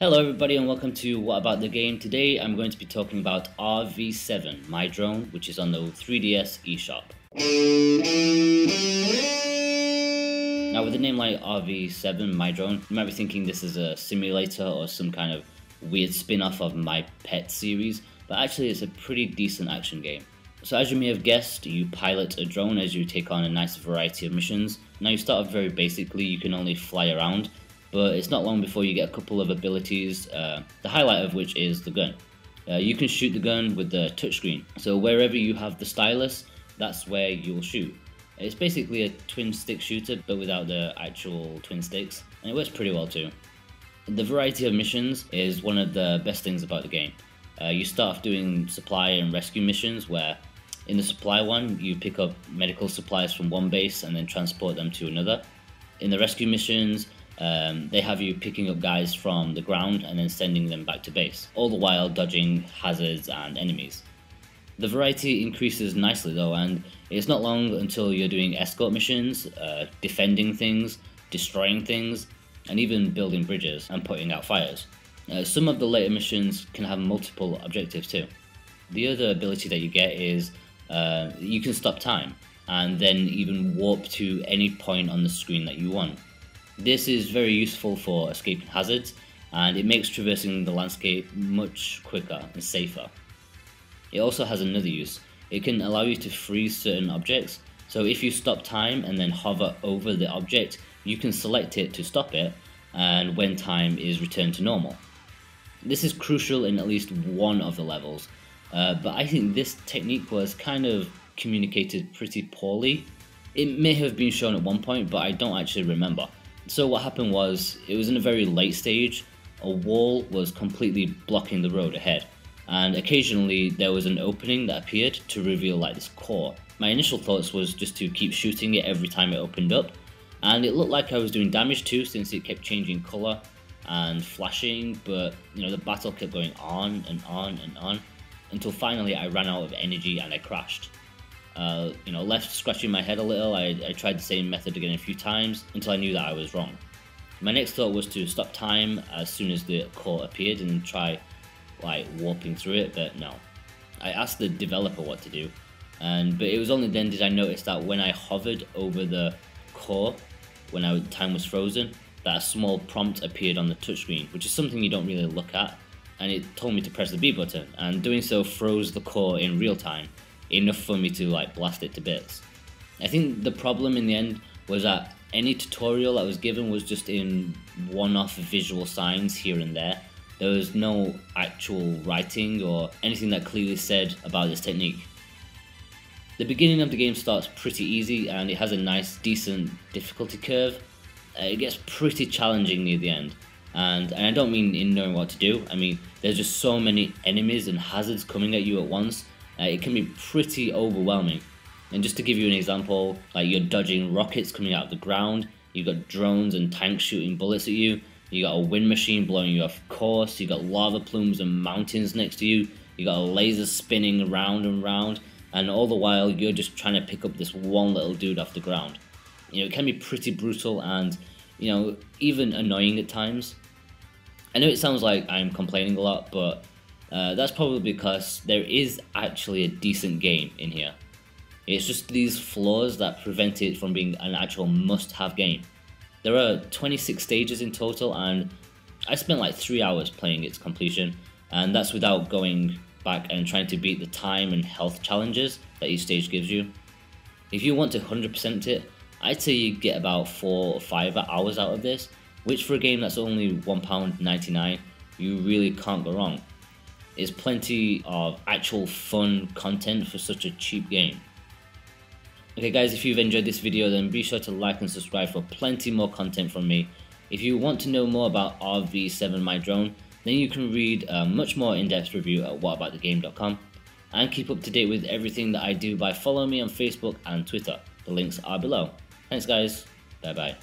Hello everybody and welcome to What About the Game. Today I'm going to be talking about RV-7, my drone, which is on the 3DS eShop. Now with a name like RV-7, my drone, you might be thinking this is a simulator or some kind of weird spin-off of My Pet series, but actually it's a pretty decent action game. So as you may have guessed, you pilot a drone as you take on a nice variety of missions. Now you start off very basically, you can only fly around, but it's not long before you get a couple of abilities, the highlight of which is the gun. You can shoot the gun with the touchscreen, so wherever you have the stylus, that's where you'll shoot. It's basically a twin stick shooter, but without the actual twin sticks, and it works pretty well too. The variety of missions is one of the best things about the game. You start off doing supply and rescue missions where in the supply one you pick up medical supplies from one base and then transport them to another. In the rescue missions, they have you picking up guys from the ground and then sending them back to base, all the while dodging hazards and enemies. The variety increases nicely though, and it's not long until you're doing escort missions, defending things, destroying things, and even building bridges and putting out fires. Some of the later missions can have multiple objectives too. The other ability that you get is you can stop time and then even warp to any point on the screen that you want. This is very useful for escaping hazards, and it makes traversing the landscape much quicker and safer. It also has another use. It can allow you to freeze certain objects, so if you stop time and then hover over the object, you can select it to stop it, and when time is returned to normal. This is crucial in at least one of the levels, but I think this technique was kind of communicated pretty poorly. It may have been shown at one point, but I don't actually remember. So what happened was, it was in a very late stage, a wall was completely blocking the road ahead, and occasionally there was an opening that appeared to reveal like this core. My initial thoughts was just to keep shooting it every time it opened up, and it looked like I was doing damage too since it kept changing colour and flashing, but the battle kept going on and on and on, until finally I ran out of energy and I crashed. Left scratching my head a little. I tried the same method again a few times until I knew that I was wrong. My next thought was to stop time as soon as the core appeared and try like warping through it, but no. I asked the developer what to do, but it was only then did I notice that when I hovered over the core, when time was frozen, that a small prompt appeared on the touchscreen, which is something you don't really look at, and it told me to press the B button, and doing so froze the core in real time, enough for me to like blast it to bits. I think the problem in the end was that any tutorial that was given was just in one-off visual signs here and there. There was no actual writing or anything that clearly said about this technique. The beginning of the game starts pretty easy and it has a nice decent difficulty curve. It gets pretty challenging near the end, and I don't mean in knowing what to do. I mean there's just so many enemies and hazards coming at you at once. It can be pretty overwhelming. And just to give you an example, like you're dodging rockets coming out of the ground, you've got drones and tanks shooting bullets at you, you got a wind machine blowing you off course, you got lava plumes and mountains next to you, you got a laser spinning round and round, and all the while you're just trying to pick up this one little dude off the ground. It can be pretty brutal and even annoying at times. I know it sounds like I'm complaining a lot, but that's probably because there is actually a decent game in here. It's just these flaws that prevent it from being an actual must-have game. There are 26 stages in total, and I spent like 3 hours playing its completion, and that's without going back and trying to beat the time and health challenges that each stage gives you. If you want to 100% it, I'd say you get about 4 or 5 hours out of this, which for a game that's only £1.99, you really can't go wrong. It's plenty of actual fun content for such a cheap game. Okay guys, if you've enjoyed this video then be sure to like and subscribe for plenty more content from me. If you want to know more about RV-7 My Drone, then you can read a much more in-depth review at whataboutthegame.com, and keep up to date with everything that I do by following me on Facebook and Twitter. The links are below. Thanks guys, bye bye.